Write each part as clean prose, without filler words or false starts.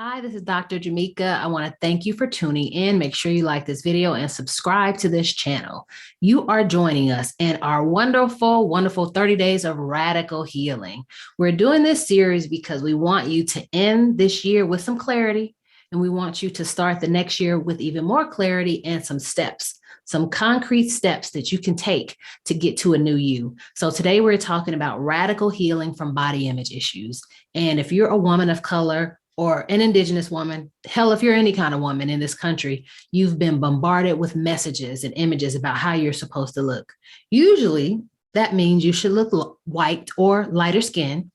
Hi, this is Dr. Jamika. I want to thank you for tuning in. Make sure you like this video and subscribe to this channel. You are joining us in our wonderful, wonderful 30 days of radical healing. We're doing this series because we want you to end this year with some clarity, and we want you to start the next year with even more clarity and some steps, some concrete steps that you can take to get to a new you. So today we're talking about radical healing from body image issues. And if you're a woman of color, or an indigenous woman, hell, if you're any kind of woman in this country, you've been bombarded with messages and images about how you're supposed to look. Usually that means you should look white or lighter skin,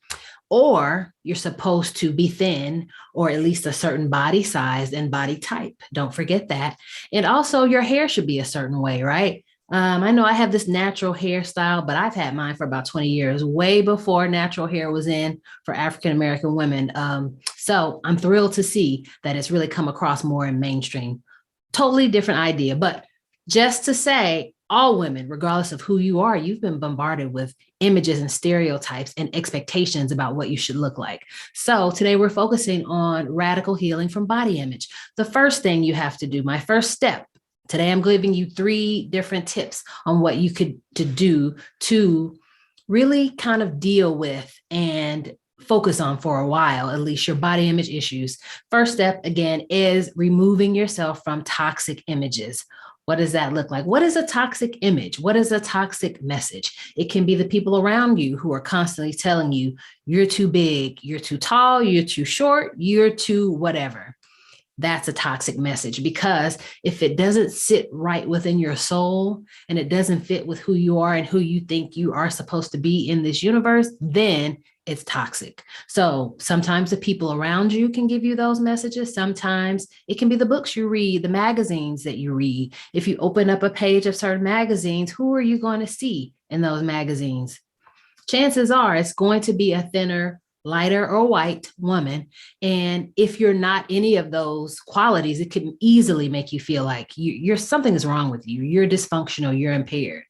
or you're supposed to be thin, or at least a certain body size and body type. Don't forget that. And also your hair should be a certain way, right? I know I have this natural hairstyle, but I've had mine for about 20 years, way before natural hair was in for African-American women. So I'm thrilled to see that it's really come across more in mainstream. Totally different idea. But just to say, all women, regardless of who you are, you've been bombarded with images and stereotypes and expectations about what you should look like. So today we're focusing on radical healing from body image. The first thing you have to do, my first step, today I'm giving you 3 different tips on what you could do to really kind of deal with and focus on for a while, at least your body image issues. First step, again, is removing yourself from toxic images. What does that look like? What is a toxic image? What is a toxic message? It can be the people around you who are constantly telling you, you're too big, you're too tall, you're too short, you're too whatever. That's a toxic message, because if it doesn't sit right within your soul and it doesn't fit with who you are and who you think you are supposed to be in this universe, then it's toxic. So sometimes the people around you can give you those messages. Sometimes it can be the books you read, the magazines that you read. If you open up a page of certain magazines, who are you going to see in those magazines? Chances are it's going to be a thinner, lighter or white woman. And if you're not any of those qualities, it can easily make you feel like you're something is wrong with you. You're dysfunctional, you're impaired.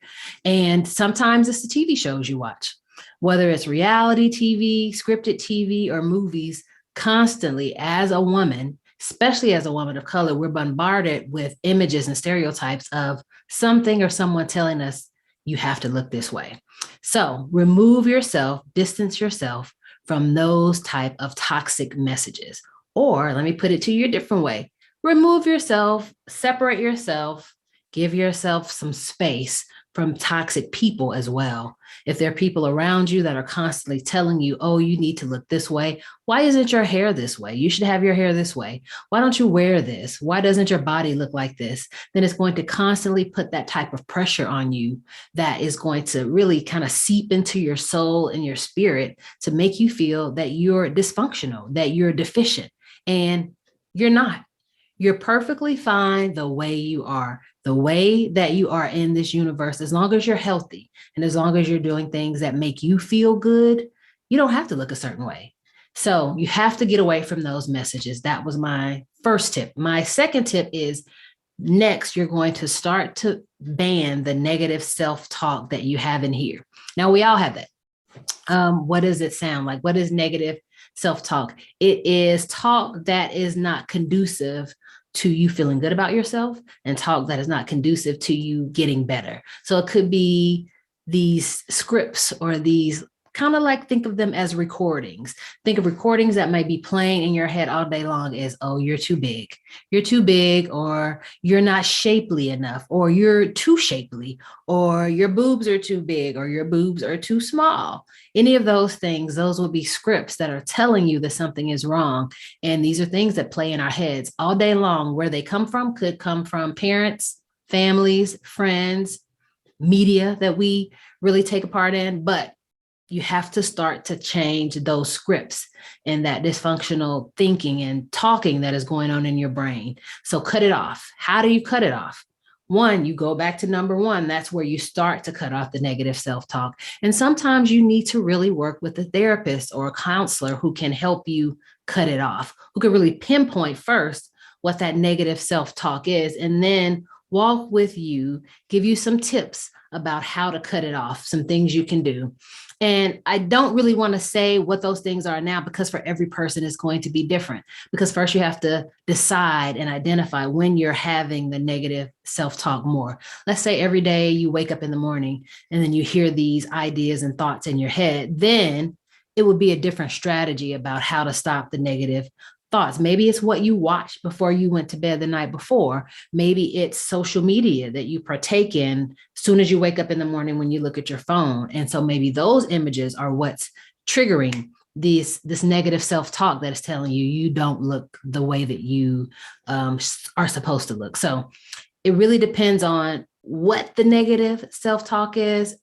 And sometimes it's the TV shows you watch, whether it's reality TV, scripted TV, or movies. Constantly as a woman, especially as a woman of color, we're bombarded with images and stereotypes of something or someone telling us you have to look this way. So remove yourself, distance yourself from those type of toxic messages. Or let me put it to you a different way. Remove yourself, separate yourself, give yourself some space from toxic people as well. If there are people around you that are constantly telling you, oh, you need to look this way. Why isn't your hair this way? You should have your hair this way. Why don't you wear this? Why doesn't your body look like this? Then it's going to constantly put that type of pressure on you that is going to really kind of seep into your soul and your spirit to make you feel that you're dysfunctional, that you're deficient, and you're not. You're perfectly fine the way you are, the way that you are in this universe. As long as you're healthy and as long as you're doing things that make you feel good, you don't have to look a certain way. So you have to get away from those messages. That was my first tip. My second tip is, next, you're going to start to ban the negative self-talk that you have in here. Now, we all have that. What does it sound like? What is negative self-talk? It is talk that is not conducive to you feeling good about yourself, and talk that is not conducive to you getting better. So it could be these scripts or these kind of like, think of them as recordings. Think of recordings that might be playing in your head all day long as, oh, you're too big, or you're not shapely enough, or you're too shapely, or your boobs are too big, or your boobs are too small. Any of those things, those will be scripts that are telling you that something is wrong. And these are things that play in our heads all day long. Where they come from could come from parents, families, friends, media that we really take a part in. But you have to start to change those scripts and that dysfunctional thinking and talking that is going on in your brain. So cut it off. How do you cut it off? One, you go back to number 1. That's where you start to cut off the negative self-talk. And sometimes you need to really work with a therapist or a counselor who can help you cut it off, who can really pinpoint first what that negative self-talk is, and then walk with you, give you some tips about how to cut it off, some things you can do. And I don't really want to say what those things are now, because for every person it's going to be different. Because first you have to decide and identify when you're having the negative self-talk more. Let's say every day you wake up in the morning and then you hear these ideas and thoughts in your head, then it would be a different strategy about how to stop the negative thoughts. Maybe it's what you watched before you went to bed the night before. Maybe it's social media that you partake in as soon as you wake up in the morning when you look at your phone. And so maybe those images are what's triggering this negative self-talk that is telling you you don't look the way that you are supposed to look. So it really depends on what the negative self-talk is.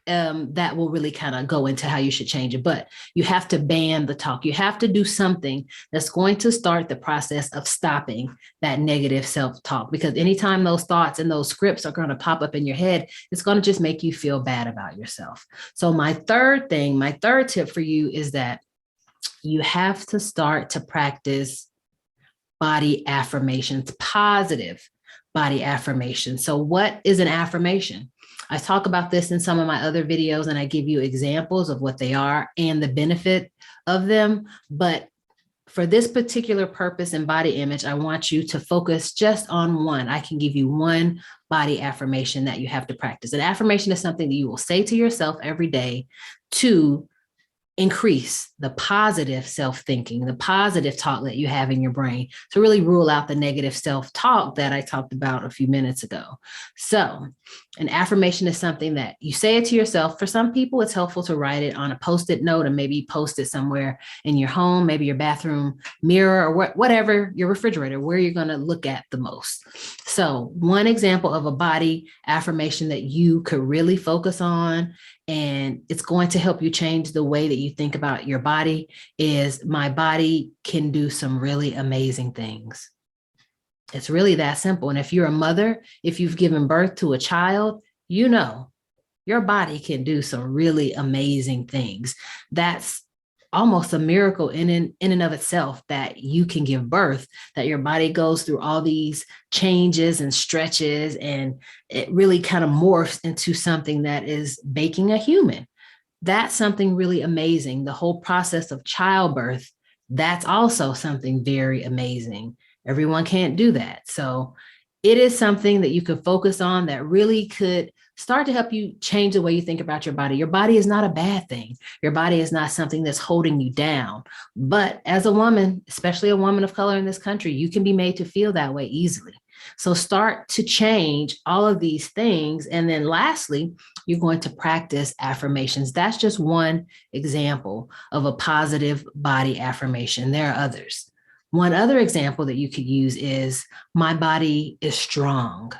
That will really kind of go into how you should change it. But you have to ban the talk. You have to do something that's going to start the process of stopping that negative self-talk, because anytime those thoughts and those scripts are going to pop up in your head, it's going to just make you feel bad about yourself. So my third tip for you is that you have to start to practice body affirmations, positive body affirmations. So what is an affirmation? I talk about this in some of my other videos, and I give you examples of what they are and the benefit of them. But for this particular purpose and body image, I want you to focus just on one. I can give you one body affirmation that you have to practice. An affirmation is something that you will say to yourself every day to increase the positive self-thinking, the positive talk that you have in your brain, to really rule out the negative self-talk that I talked about a few minutes ago. So an affirmation is something that you say it to yourself. For some people, it's helpful to write it on a Post-it note and maybe post it somewhere in your home, maybe your bathroom mirror or whatever, your refrigerator, where you're going to look at the most. So one example of a body affirmation that you could really focus on, and it's going to help you change the way that you think about your body, is my body can do some really amazing things. It's really that simple. And if you're a mother, if you've given birth to a child, you know, your body can do some really amazing things. That's almost a miracle in and of itself, that you can give birth, that your body goes through all these changes and stretches, and it really kind of morphs into something that is making a human. That's something really amazing. The whole process of childbirth, that's also something very amazing. Everyone can't do that. So it is something that you could focus on that really could start to help you change the way you think about your body. Your body is not a bad thing. Your body is not something that's holding you down. But as a woman, especially a woman of color in this country, you can be made to feel that way easily. So start to change all of these things. And then lastly, you're going to practice affirmations. That's just one example of a positive body affirmation. There are others. One other example that you could use is, my body is strong,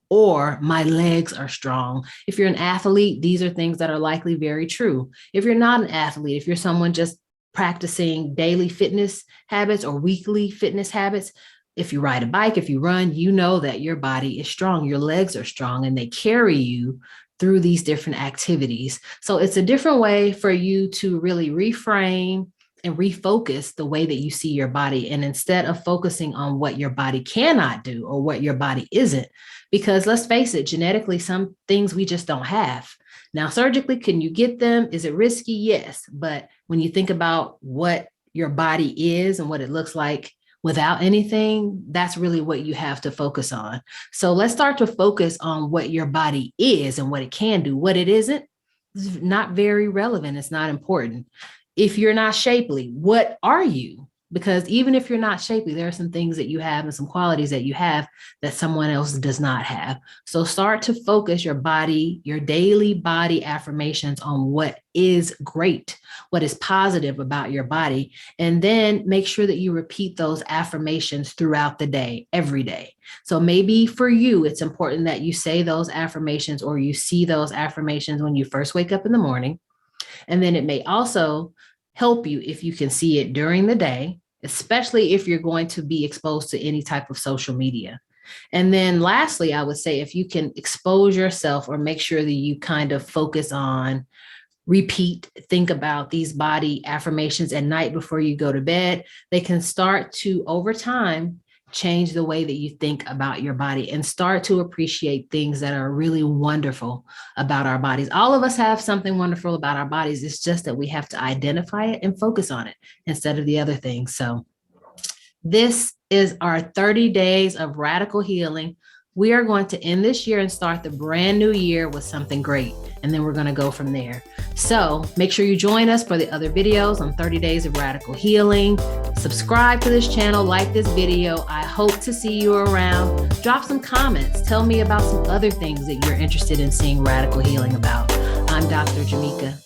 or my legs are strong. If you're an athlete, these are things that are likely very true. If you're not an athlete, if you're someone just practicing daily fitness habits or weekly fitness habits, if you ride a bike, if you run, you know that your body is strong. Your legs are strong and they carry you through these different activities. So it's a different way for you to really reframe and refocus the way that you see your body. And instead of focusing on what your body cannot do or what your body isn't, because let's face it, genetically, some things we just don't have. Now, surgically, can you get them? Is it risky? Yes. But when you think about what your body is and what it looks like without anything, that's really what you have to focus on. So let's start to focus on what your body is and what it can do. What it isn't is not very relevant. It's not important. If you're not shapely, what are you? Because even if you're not shapely, there are some things that you have and some qualities that you have that someone else does not have. So start to focus your body, your daily body affirmations on what is great, what is positive about your body. And then make sure that you repeat those affirmations throughout the day, every day. So maybe for you, it's important that you say those affirmations, or you see those affirmations when you first wake up in the morning. And then it may also help you if you can see it during the day, especially if you're going to be exposed to any type of social media. And then lastly, I would say, if you can expose yourself or make sure that you kind of focus on, think about these body affirmations at night before you go to bed, they can start to, over time, change the way that you think about your body and start to appreciate things that are really wonderful about our bodies. All of us have something wonderful about our bodies. It's just that we have to identify it and focus on it instead of the other things. So this is our 30 days of radical healing. We are going to end this year and start the brand new year with something great. And then we're going to go from there. So make sure you join us for the other videos on 30 days of radical healing. Subscribe to this channel, like this video. I hope to see you around. Drop some comments. Tell me about some other things that you're interested in seeing radical healing about. I'm Dr. Jamika.